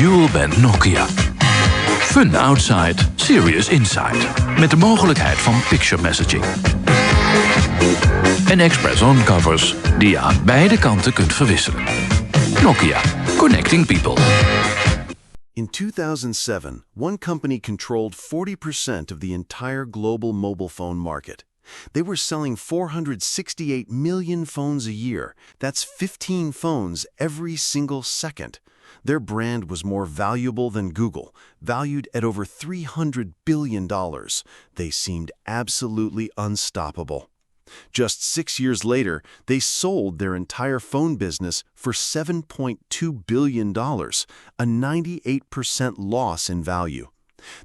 dual-band Nokia. Fun outside, serious inside. Met de mogelijkheid van picture messaging. En express-on covers die je aan beide kanten kunt verwisselen. Nokia. Connecting people. In 2007, one company controlled 40% of the entire global mobile phone market. They were selling 468 million phones a year. That's 15 phones every single second. Their brand was more valuable than Google, valued at over $300 billion. They seemed absolutely unstoppable. Just 6 years later, they sold their entire phone business for $7.2 billion, a 98% loss in value.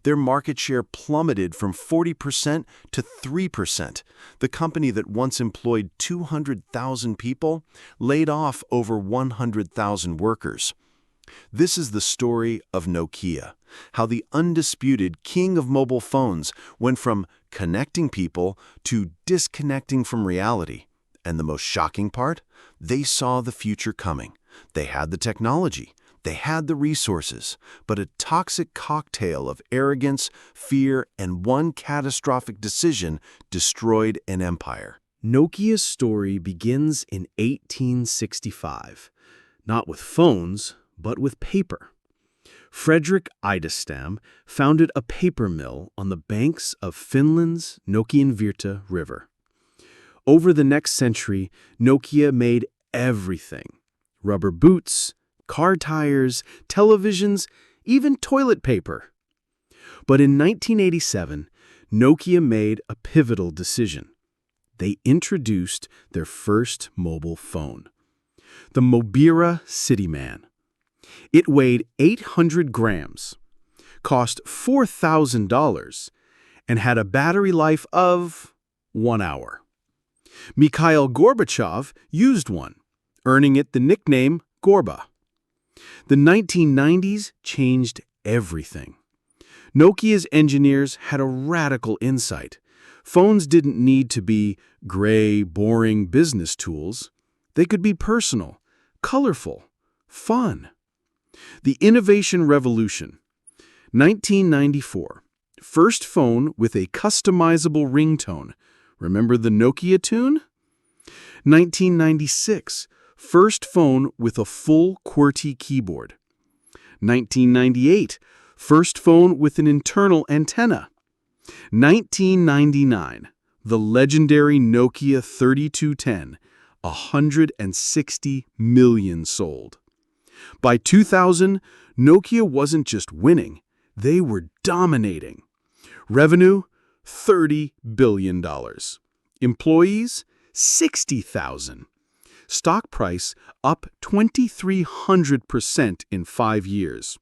Their market share plummeted from 40% to 3%. The company that once employed 200,000 people laid off over 100,000 workers. This is the story of Nokia, how the undisputed king of mobile phones went from connecting people to disconnecting from reality. And the most shocking part? They saw the future coming. They had the technology. They had the resources, but a toxic cocktail of arrogance, fear, and one catastrophic decision destroyed an empire. Nokia's story begins in 1865, not with phones, but with paper. Fredrik Idestam founded a paper mill on the banks of Finland's Nokianvirta River. Over the next century, Nokia made everything: rubber boots, car tires, televisions, even toilet paper. But in 1987, Nokia made a pivotal decision. They introduced their first mobile phone, the Mobira Cityman. It weighed 800 grams, cost $4,000, and had a battery life of 1 hour. Mikhail Gorbachev used one, earning it the nickname Gorba. The 1990s changed everything. Nokia's engineers had a radical insight. Phones didn't need to be gray, boring business tools. They could be personal, colorful, fun. The Innovation Revolution. 1994. First phone with a customizable ringtone. Remember the Nokia tune? 1996. First phone with a full QWERTY keyboard. 1998. First phone with an internal antenna. 1999. The legendary Nokia 3210. 160 million sold. By 2000, Nokia wasn't just winning, they were dominating. Revenue, $30 billion. Employees, 60,000. Stock price up 2,300% in 5 years.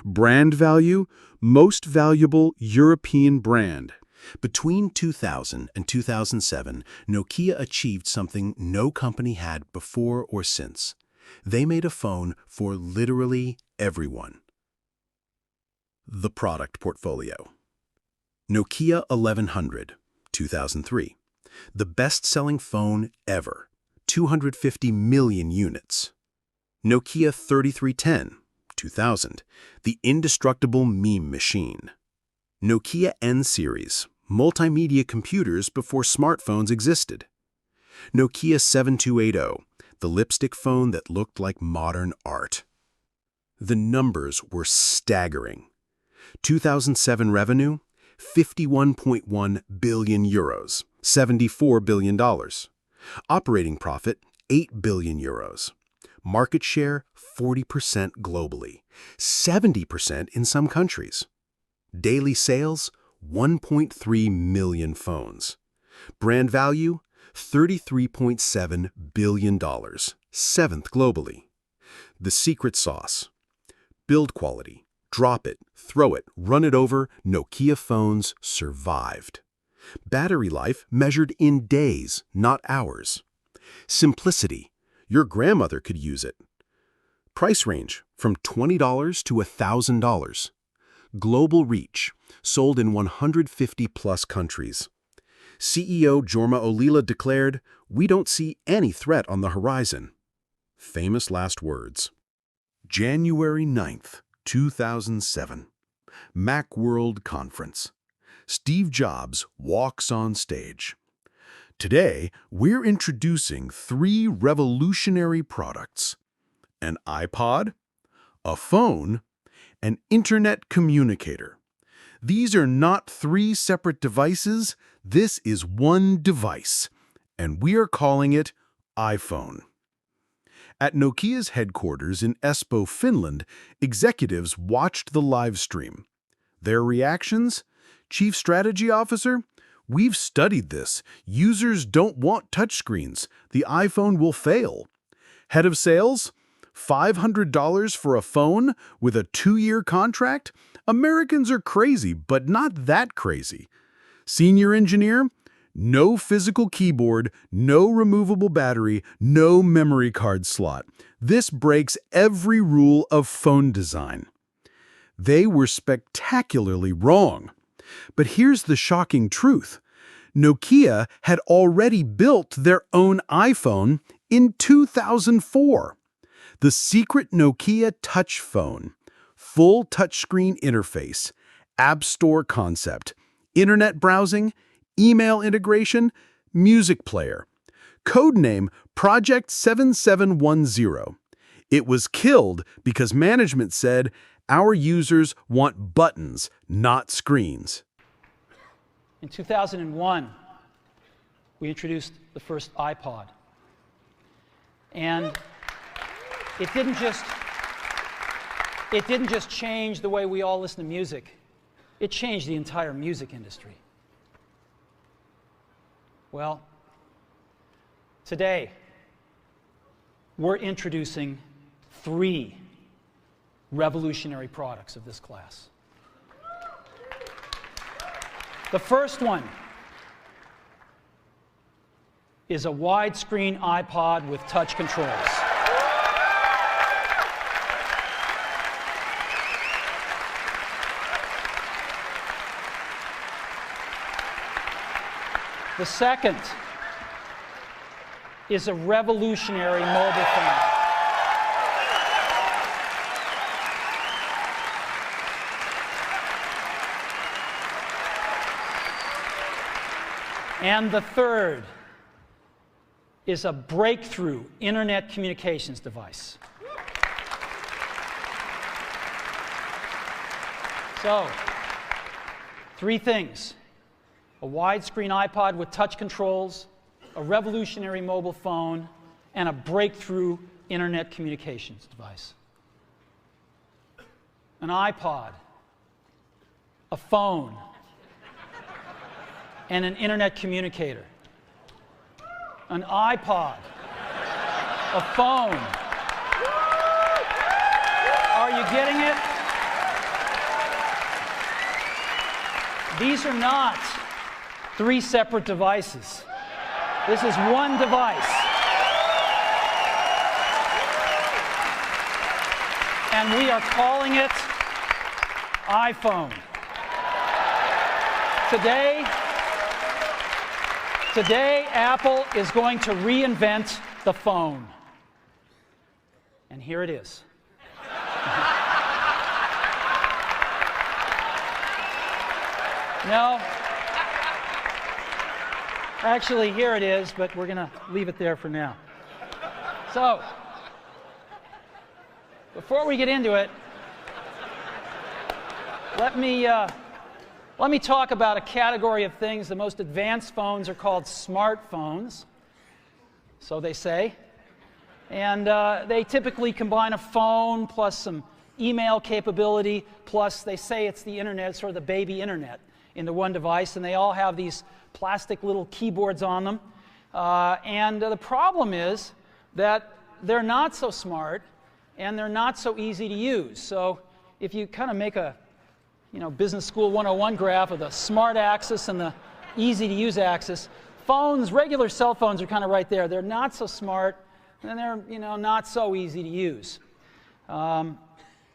Brand value, most valuable European brand. Between 2000 and 2007, Nokia achieved something no company had before or since. They made a phone for literally everyone. The product portfolio. Nokia 1100, 2003. The best-selling phone ever, 250 million units. Nokia 3310, 2000. The indestructible meme machine. Nokia N series, multimedia computers before smartphones existed. Nokia 7280, the lipstick phone that looked like modern art. The numbers were staggering. 2007 revenue, 51.1 billion euros, $74 billion. Operating profit, 8 billion euros. Market share, 40% globally, 70% in some countries. Daily sales, 1.3 million phones. Brand value, $33.7 billion, 7th globally. The secret sauce. Build quality. Drop it, throw it, run it over, Nokia phones survived. Battery life measured in days, not hours. Simplicity. Your grandmother could use it. Price range from $20 to $1,000. Global reach. Sold in 150-plus countries. CEO Jorma Ollila declared, "We don't see any threat on the horizon." Famous last words. January 9th, 2007. Macworld Conference. Steve Jobs walks on stage. Today, we're introducing 3 revolutionary products: an iPod, a phone, an internet communicator. These are not 3 separate devices. This is one device, and we are calling it iPhone. At Nokia's headquarters in Espoo, Finland, executives watched the live stream. Their reactions? Chief Strategy Officer? "We've studied this. Users don't want touchscreens. The iPhone will fail." Head of Sales? $500 for a phone with a 2-year contract? Americans are crazy, but not that crazy. Senior Engineer? No physical keyboard, no removable battery, no memory card slot. This breaks every rule of phone design. They were spectacularly wrong. But here's the shocking truth. Nokia had already built their own iPhone in 2004. The secret Nokia Touch phone. Full touchscreen interface, App Store concept, internet browsing, email integration, music player. Codename Project 7710. It was killed because management said, "Our users want buttons, not screens." In 2001, we introduced the first iPod. And it didn't just change the way we all listen to music. It changed the entire music industry. Well, today, we're introducing 3 revolutionary products of this class. The first one is a widescreen iPod with touch controls. The second is a revolutionary mobile phone. And the third is a breakthrough internet communications device. So, 3 things: a widescreen iPod with touch controls, a revolutionary mobile phone, and a breakthrough internet communications device. An iPod, a phone, and an internet communicator. An iPod, a phone. Are you getting it? These are not 3 separate devices. This is one device. And we are calling it iPhone. Today, Apple is going to reinvent the phone. And here it is. No. Actually, here it is, but we're going to leave it there for now. So, before we get into it, let me talk about a category of things. The most advanced phones are called smartphones, so they say. And they typically combine a phone plus some email capability, plus they say it's the internet, sort of the baby internet, into one device, and they all have these plastic little keyboards on them. And the problem is that they're not so smart, and they're not so easy to use. So if you kind of make a Business School 101 graph of the smart axis and the easy-to-use axis, regular cell phones are kind of right there. They're not so smart, and they're not so easy to use.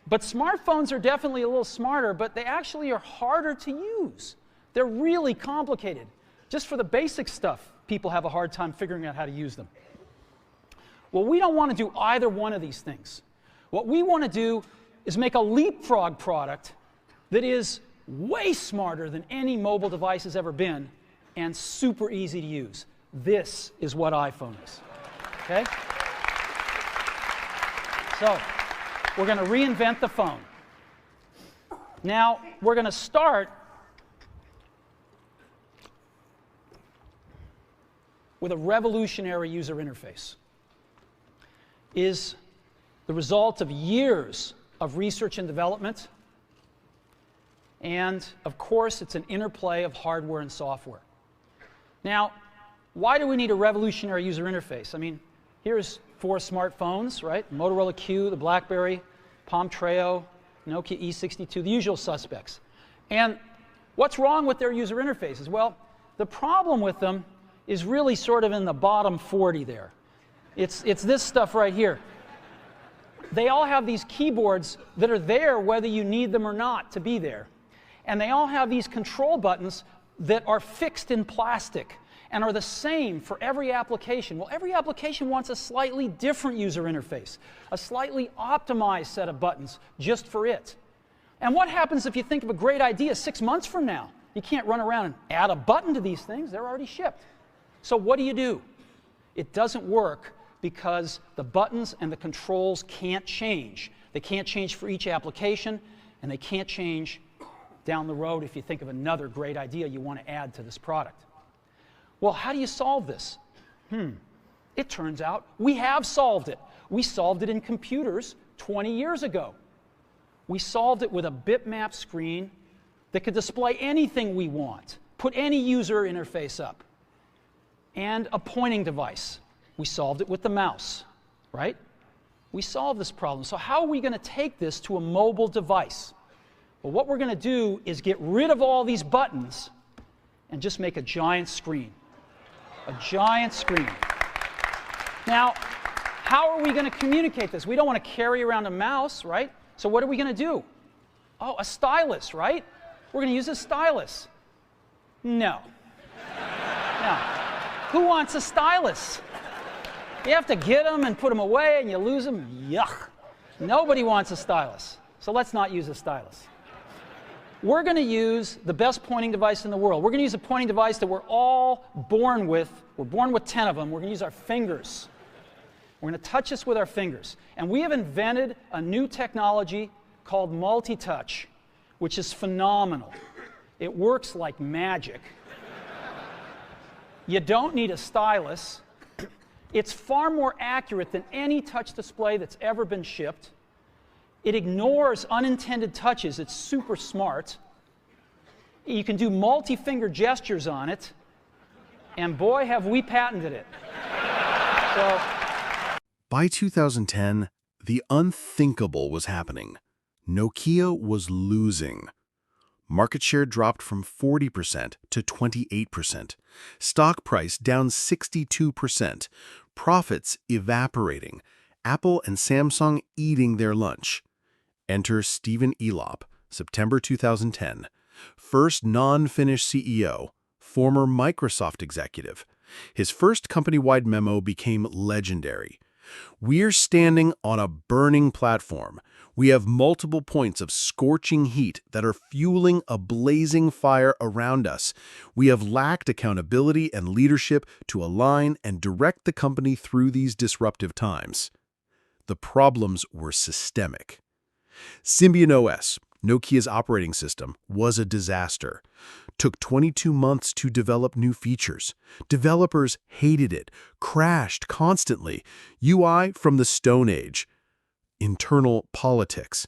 But smartphones are definitely a little smarter, but they actually are harder to use. They're really complicated. Just for the basic stuff, people have a hard time figuring out how to use them. Well, we don't want to do either one of these things. What we want to do is make a leapfrog product that is way smarter than any mobile device has ever been and super easy to use. This is what iPhone is. Okay? So, we're going to reinvent the phone. Now, we're going to start with a revolutionary user interface. Is the result of years of research and development, and of course it's an interplay of hardware and software. Now, why do we need a revolutionary user interface? I mean, here's 4 smartphones, right? Motorola Q, the BlackBerry, Palm Treo, Nokia E62, the usual suspects. And what's wrong with their user interfaces? Well, the problem with them is really sort of in the bottom 40 there. It's this stuff right here. They all have these keyboards that are there whether you need them or not to be there. And they all have these control buttons that are fixed in plastic and are the same for every application. Well, every application wants a slightly different user interface, a slightly optimized set of buttons just for it. And what happens if you think of a great idea 6 months from now? You can't run around and add a button to these things. They're already shipped. So what do? It doesn't work because the buttons and the controls can't change. They can't change for each application, and they can't change down the road if you think of another great idea you want to add to this product. Well, how do you solve this? It turns out we have solved it. We solved it in computers 20 years ago. We solved it with a bitmap screen that could display anything we want, put any user interface up, and a pointing device. We solved it with the mouse, right? We solved this problem. So how are we going to take this to a mobile device? Well, what we're going to do is get rid of all these buttons and just make a giant screen. A giant screen. Now, how are we going to communicate this? We don't want to carry around a mouse, right? So what are we going to do? Oh, a stylus, right? We're going to use a stylus. No. No. Who wants a stylus? You have to get them and put them away and you lose them. Yuck. Nobody wants a stylus. So let's not use a stylus. We're going to use the best pointing device in the world. We're going to use a pointing device that we're all born with. We're born with 10 of them. We're going to use our fingers. We're going to touch this with our fingers. And we have invented a new technology called multi-touch, which is phenomenal. It works like magic. You don't need a stylus. It's far more accurate than any touch display that's ever been shipped. It ignores unintended touches. It's super smart. You can do multi-finger gestures on it. And boy, have we patented it. So, by 2010, the unthinkable was happening. Nokia was losing. Market share dropped from 40% to 28%. Stock price down 62%. Profits evaporating. Apple and Samsung eating their lunch. Enter Stephen Elop, September 2010. First non-Finnish CEO, former Microsoft executive. His first company-wide memo became legendary. We're standing on a burning platform. We have multiple points of scorching heat that are fueling a blazing fire around us. We have lacked accountability and leadership to align and direct the company through these disruptive times. The problems were systemic. Symbian OS, Nokia's operating system, was a disaster. Took 22 months to develop new features. Developers hated it, crashed constantly. UI from the Stone Age. Internal politics.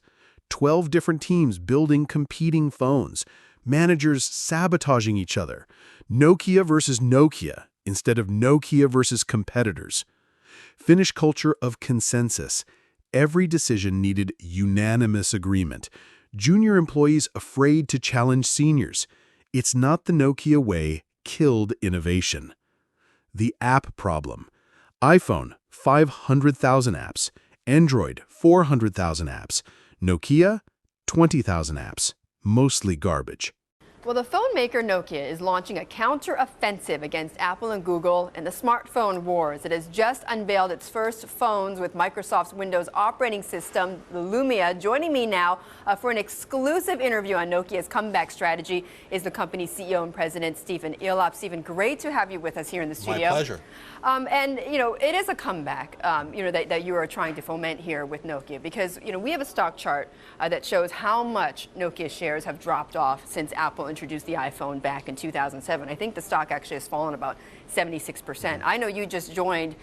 12 different teams building competing phones. Managers sabotaging each other. Nokia versus Nokia instead of Nokia versus competitors. Finnish culture of consensus. Every decision needed unanimous agreement. Junior employees afraid to challenge seniors. It's not the Nokia way killed innovation. The app problem. iPhone, 500,000 apps. Android, 400,000 apps. Nokia, 20,000 apps. Mostly garbage. Well, the phone maker Nokia is launching a counter-offensive against Apple and Google in the smartphone wars. It has just unveiled its first phones with Microsoft's Windows operating system, the Lumia. Joining me now for an exclusive interview on Nokia's comeback strategy is the company's CEO and president, Stephen Elop. Stephen, great to have you with us here in the studio. My pleasure. And, it is a comeback, that you are trying to foment here with Nokia, because, we have a stock chart that shows how much Nokia shares have dropped off since Apple introduced the iPhone back in 2007. I think the stock actually has fallen about 76%. I know you just joined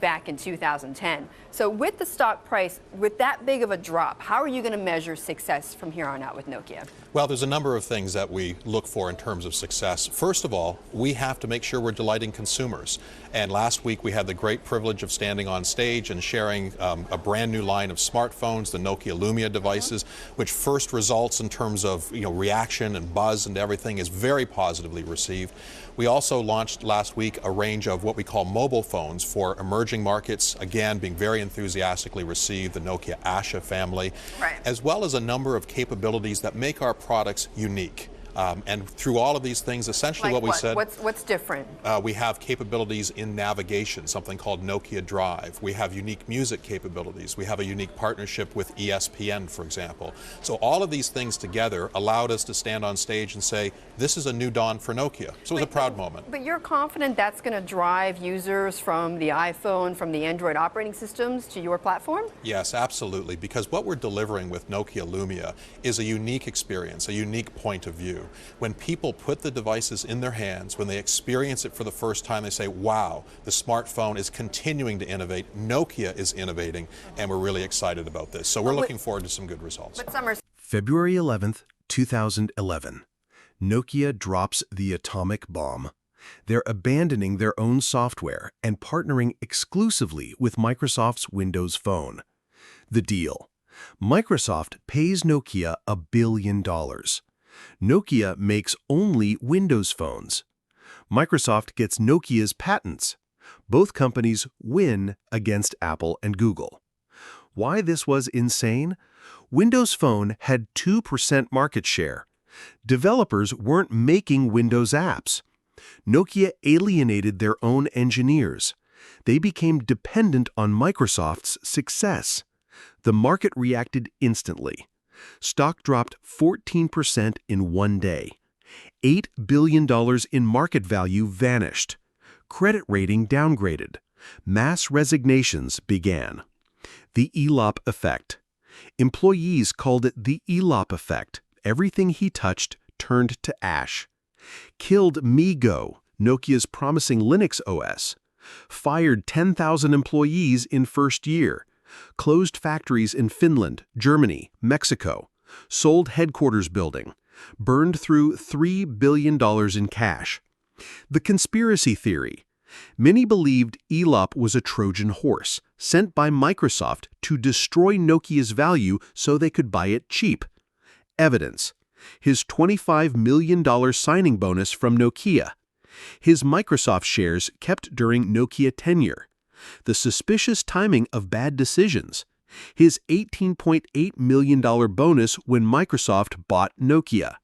back in 2010. So with the stock price, with that big of a drop, how are you going to measure success from here on out with Nokia? Well, there's a number of things that we look for in terms of success. First of all, we have to make sure we're delighting consumers. And last week we had the great privilege of standing on stage and sharing a brand new line of smartphones, the Nokia Lumia devices, which first results in terms of reaction and buzz and everything is very positively received. We also launched last week a range of what we call mobile phones for emerging markets, again being very enthusiastically received, the Nokia Asha family, right, as well as a number of capabilities that make our products unique. And through all of these things, essentially like what we said... What's different? We have capabilities in navigation, something called Nokia Drive. We have unique music capabilities. We have a unique partnership with ESPN, for example. So all of these things together allowed us to stand on stage and say, this is a new dawn for Nokia. So it was a proud moment. But you're confident that's going to drive users from the iPhone, from the Android operating systems to your platform? Yes, absolutely, because what we're delivering with Nokia Lumia is a unique experience, a unique point of view. When people put the devices in their hands, when they experience it for the first time, they say, wow, the smartphone is continuing to innovate, Nokia is innovating, and we're really excited about this. So we're looking forward to some good results. February 11th, 2011. Nokia drops the atomic bomb. They're abandoning their own software and partnering exclusively with Microsoft's Windows Phone. The deal: Microsoft pays Nokia $1 billion. Nokia makes only Windows phones. Microsoft gets Nokia's patents. Both companies win against Apple and Google. Why this was insane? Windows Phone had 2% market share. Developers weren't making Windows apps. Nokia alienated their own engineers. They became dependent on Microsoft's success. The market reacted instantly. Stock dropped 14% in one day. $8 billion in market value vanished. Credit rating downgraded. Mass resignations began. The Elop effect. Employees called it the Elop effect. Everything he touched turned to ash. Killed MeGo, Nokia's promising Linux OS. Fired 10,000 employees in first year. Closed factories in Finland, Germany, Mexico. Sold headquarters building. Burned through $3 billion in cash. The conspiracy theory. Many believed Elop was a Trojan horse sent by Microsoft to destroy Nokia's value so they could buy it cheap. Evidence: his $25 million signing bonus from Nokia. His Microsoft shares kept during Nokia tenure. The suspicious timing of bad decisions. His $18.8 million bonus when Microsoft bought Nokia.